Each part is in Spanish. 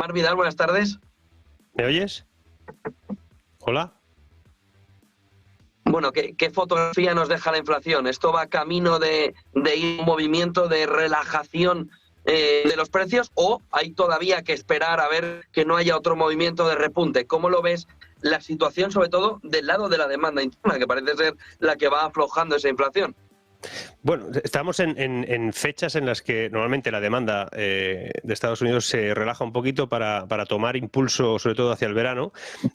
Mar Vidal, buenas tardes. ¿Me oyes? ¿Hola? Bueno, ¿qué fotografía nos deja la inflación? ¿Esto va camino de ir un movimiento de relajación de los precios o hay todavía que esperar a ver que no haya otro movimiento de repunte? ¿Cómo lo ves la situación, sobre todo del lado de la demanda interna, que parece ser la que va aflojando esa inflación? Bueno, estamos en fechas en las que normalmente la demanda de Estados Unidos se relaja un poquito para tomar impulso, sobre todo hacia el verano.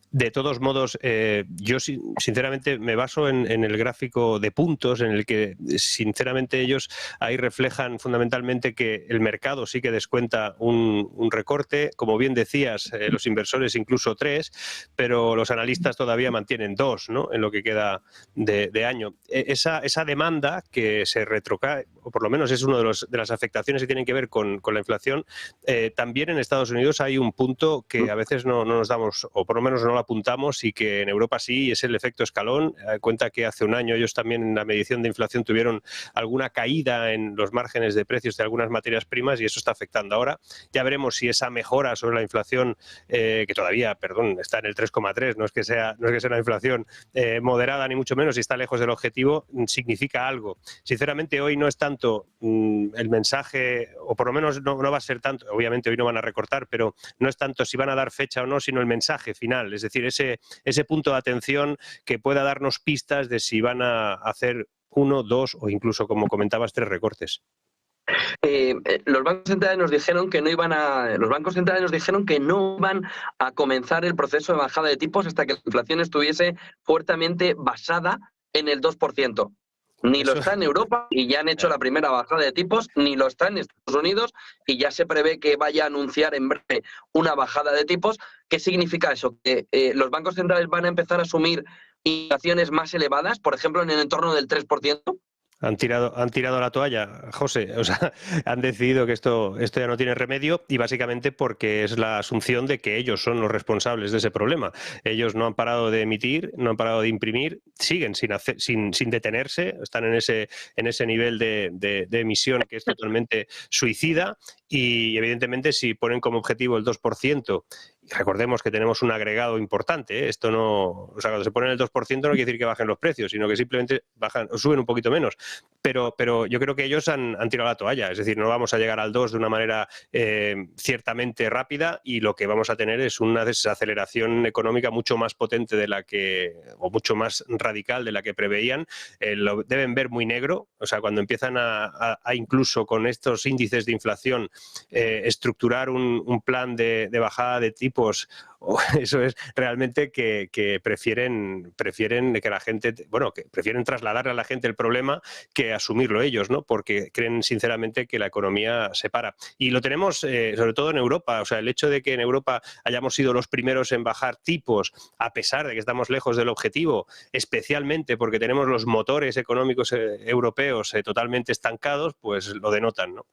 De todos modos, yo sinceramente me baso en el gráfico de puntos, en el que sinceramente ellos ahí reflejan fundamentalmente que el mercado sí que descuenta un recorte, como bien decías, los inversores incluso 3, pero los analistas todavía mantienen 2, ¿no?, en lo que queda de año. Esa demanda que se retrocae, o por lo menos es una de las afectaciones que tienen que ver con la inflación, también en Estados Unidos hay un punto que a veces no nos damos, o por lo menos no lo apuntamos, y que en Europa sí, es el efecto escalón. Cuenta que hace un año ellos también en la medición de inflación tuvieron alguna caída en los márgenes de precios de algunas materias primas y eso está afectando ahora. Ya veremos si esa mejora sobre la inflación, que todavía, está en el 3,3, no es que sea una inflación moderada ni mucho menos y está lejos del objetivo, significa algo. Sinceramente, hoy no es tanto el mensaje, o por lo menos no va a ser tanto, obviamente hoy no van a recortar, pero no es tanto si van a dar fecha o no, sino el mensaje final, es decir, ese punto de atención que pueda darnos pistas de si van a hacer 1, 2 o incluso, como comentabas, 3 recortes. Los bancos centrales nos dijeron que no iban a comenzar el proceso de bajada de tipos hasta que la inflación estuviese fuertemente basada en el 2%. Ni lo está en Europa y ya han hecho la primera bajada de tipos, ni lo está en Estados Unidos y ya se prevé que vaya a anunciar en breve una bajada de tipos. ¿Qué significa eso? Que los bancos centrales van a empezar a asumir inflaciones más elevadas, por ejemplo, en el entorno del 3%. Han tirado la toalla, José. O sea, han decidido que esto ya no tiene remedio y básicamente porque es la asunción de que ellos son los responsables de ese problema. Ellos no han parado de emitir, no han parado de imprimir, siguen sin detenerse, están en ese nivel de emisión que es totalmente suicida y evidentemente si ponen como objetivo el 2%, y recordemos que tenemos un agregado importante, esto no, o sea, cuando se ponen el 2% no quiere decir que bajen los precios, sino que simplemente bajan o suben un poquito menos. Pero yo creo que ellos han tirado la toalla, es decir, no vamos a llegar al 2 de una manera ciertamente rápida y lo que vamos a tener es una desaceleración económica mucho más potente o mucho más radical de la que preveían. Lo deben ver muy negro, o sea, cuando empiezan a incluso con estos índices de inflación estructurar un plan de bajada de tipos, eso es realmente que prefieren que la gente, que prefieren trasladarle a la gente el problema que asumirlo ellos, ¿no? Porque creen sinceramente que la economía se para. Y lo tenemos sobre todo en Europa, o sea, el hecho de que en Europa hayamos sido los primeros en bajar tipos, a pesar de que estamos lejos del objetivo, especialmente porque tenemos los motores económicos europeos totalmente estancados, pues lo denotan, ¿no?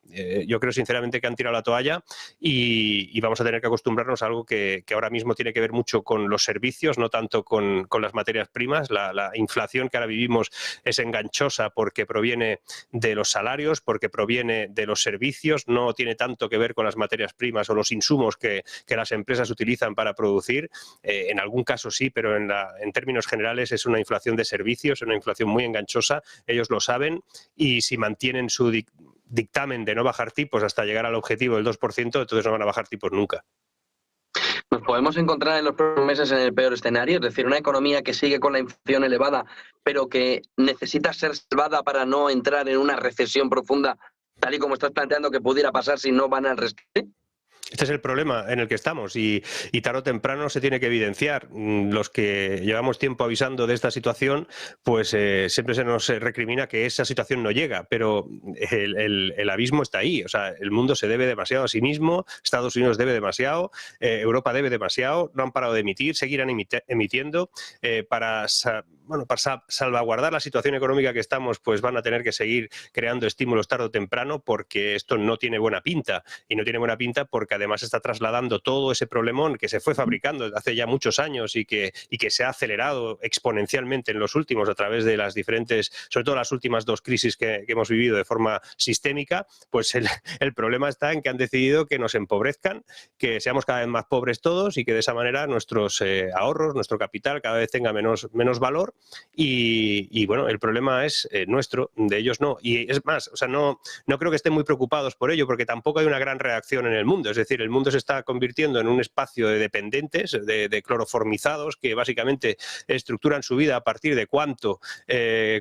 Yo creo sinceramente que han tirado la toalla y vamos a tener que acostumbrarnos a algo que ahora mismo tiene que ver mucho con los servicios, no tanto con las materias primas. La inflación que ahora vivimos es enganchosa porque proviene de los salarios, porque proviene de los servicios, no tiene tanto que ver con las materias primas o los insumos que las empresas utilizan para producir. En algún caso sí, pero en términos generales es una inflación de servicios, una inflación muy enganchosa, ellos lo saben y si mantienen su dictamen de no bajar tipos hasta llegar al objetivo del 2%, entonces no van a bajar tipos nunca. Nos podemos encontrar en los próximos meses en el peor escenario, es decir, una economía que sigue con la inflación elevada, pero que necesita ser salvada para no entrar en una recesión profunda, tal y como estás planteando que pudiera pasar si no van al rescate. Este es el problema en el que estamos y tarde o temprano se tiene que evidenciar. Los que llevamos tiempo avisando de esta situación, pues siempre se nos recrimina que esa situación no llega, pero el abismo está ahí. O sea, el mundo se debe demasiado a sí mismo, Estados Unidos debe demasiado, Europa debe demasiado, no han parado de emitir, seguirán emitiendo. Para salvaguardar la situación económica que estamos, pues van a tener que seguir creando estímulos tarde o temprano porque esto no tiene buena pinta. Y no tiene buena pinta porque además está trasladando todo ese problemón que se fue fabricando desde hace ya muchos años y que se ha acelerado exponencialmente en los últimos a través de las diferentes, sobre todo las últimas dos crisis que hemos vivido de forma sistémica, pues el problema está en que han decidido que nos empobrezcan, que seamos cada vez más pobres todos y que de esa manera nuestros ahorros, nuestro capital cada vez tenga menos valor y bueno, el problema es nuestro, de ellos no. Y es más, o sea, no creo que estén muy preocupados por ello porque tampoco hay una gran reacción en el mundo. Es decir, el mundo se está convirtiendo en un espacio de dependientes, de cloroformizados que básicamente estructuran su vida a partir de cuánto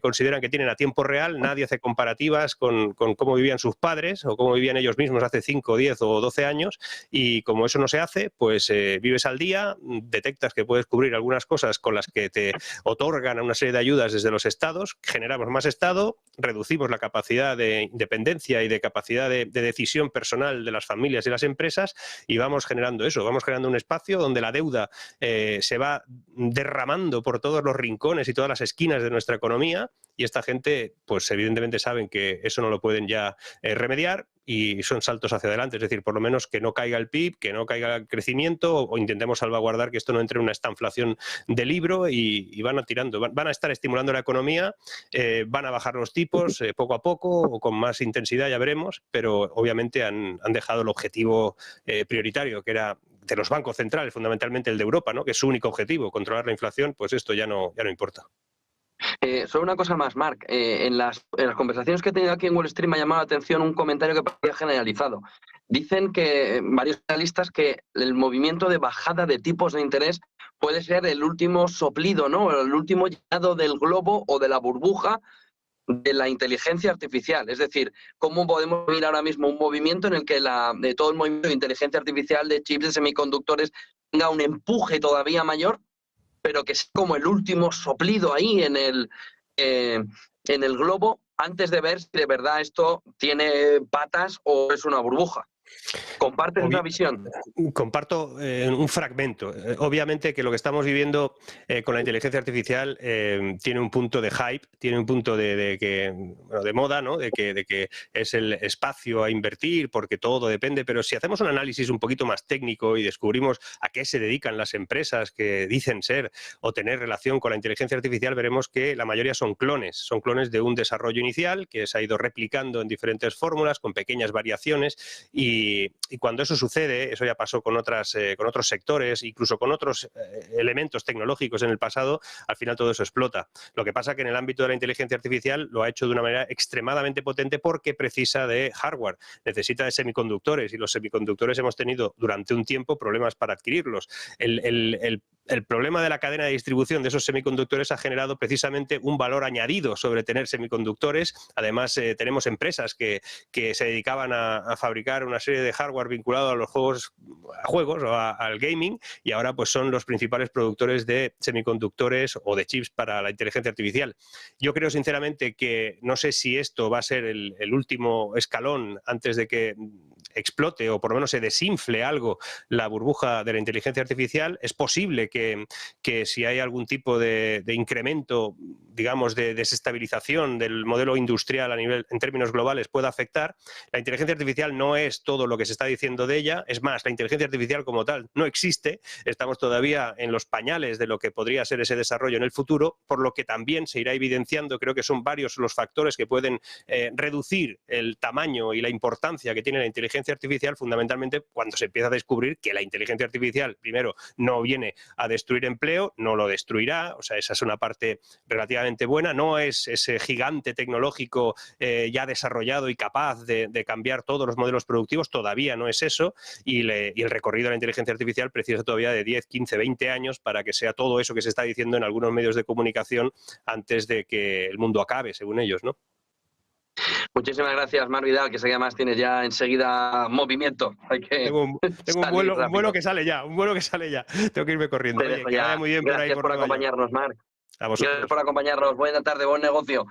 consideran que tienen a tiempo real. Nadie hace comparativas con cómo vivían sus padres o cómo vivían ellos mismos hace 5, 10 o 12 años y como eso no se hace, pues vives al día, detectas que puedes cubrir algunas cosas con las que te otorgan una serie de ayudas desde los estados, generamos más estado, reducimos la capacidad de independencia y de capacidad de decisión personal de las familias y las empresas y vamos generando eso, vamos generando un espacio donde la deuda se va derramando por todos los rincones y todas las esquinas de nuestra economía y esta gente, pues evidentemente saben que eso no lo pueden ya remediar y son saltos hacia adelante, es decir, por lo menos que no caiga el PIB, que no caiga el crecimiento o intentemos salvaguardar que esto no entre en una estanflación de libro y van a tirando, van a estar estimulando la economía, van a bajar los tipos poco a poco o con más intensidad, ya veremos, pero obviamente han dejado el objetivo prioritario, que era de los bancos centrales, fundamentalmente el de Europa, ¿no? Que es su único objetivo, controlar la inflación, pues esto ya no importa. Solo una cosa más, Marc. En las conversaciones que he tenido aquí en Wall Street me ha llamado la atención un comentario que parecía generalizado. Dicen que varios analistas que el movimiento de bajada de tipos de interés puede ser el último soplido, ¿no? El último llenado del globo o de la burbuja de la inteligencia artificial. Es decir, cómo podemos ver ahora mismo un movimiento en el que de todo el movimiento de inteligencia artificial, de chips, de semiconductores, tenga un empuje todavía mayor, pero que es como el último soplido ahí en el globo antes de ver si de verdad esto tiene patas o es una burbuja. ¿Compartes una visión? Comparto un fragmento. Obviamente que lo que estamos viviendo con la inteligencia artificial tiene un punto de hype, tiene un punto de moda, ¿no? De que es el espacio a invertir porque todo depende, pero si hacemos un análisis un poquito más técnico y descubrimos a qué se dedican las empresas que dicen ser o tener relación con la inteligencia artificial, veremos que la mayoría son clones de un desarrollo inicial que se ha ido replicando en diferentes fórmulas con pequeñas variaciones y cuando eso sucede, eso ya pasó con otros sectores, incluso con otros elementos tecnológicos en el pasado, al final todo eso explota. Lo que pasa que en el ámbito de la inteligencia artificial lo ha hecho de una manera extremadamente potente porque precisa de hardware, necesita de semiconductores y los semiconductores hemos tenido durante un tiempo problemas para adquirirlos. El problema de la cadena de distribución de esos semiconductores ha generado precisamente un valor añadido sobre tener semiconductores. Además, tenemos empresas que se dedicaban a fabricar una serie de hardware vinculado a los juegos o al gaming y ahora pues son los principales productores de semiconductores o de chips para la inteligencia artificial. Yo creo sinceramente que no sé si esto va a ser el último escalón antes de que explote o por lo menos se desinfle algo la burbuja de la inteligencia artificial. Es posible que si hay algún tipo de incremento, digamos, de desestabilización del modelo industrial en términos globales pueda afectar. La inteligencia artificial no es todo lo que se está diciendo de ella. Es más, la inteligencia artificial como tal no existe. Estamos todavía en los pañales de lo que podría ser ese desarrollo en el futuro, por lo que también se irá evidenciando. Creo que son varios los factores que pueden reducir el tamaño y la importancia que tiene la inteligencia artificial, fundamentalmente cuando se empieza a descubrir que la inteligencia artificial, primero, no viene a destruir empleo, no lo destruirá, o sea, esa es una parte relativamente buena, no es ese gigante tecnológico ya desarrollado y capaz de cambiar todos los modelos productivos, todavía no es eso, y el recorrido de la inteligencia artificial precisa todavía de 10, 15, 20 años para que sea todo eso que se está diciendo en algunos medios de comunicación antes de que el mundo acabe, según ellos, ¿no? Muchísimas gracias, Marc Vidal, que sé que además tienes ya enseguida movimiento. Tengo un vuelo que sale ya, Tengo que irme corriendo. Oye, que vaya muy bien por ahí. Gracias por acompañarnos, Marc. A vosotros. Gracias por acompañarnos. Buena tarde, buen negocio.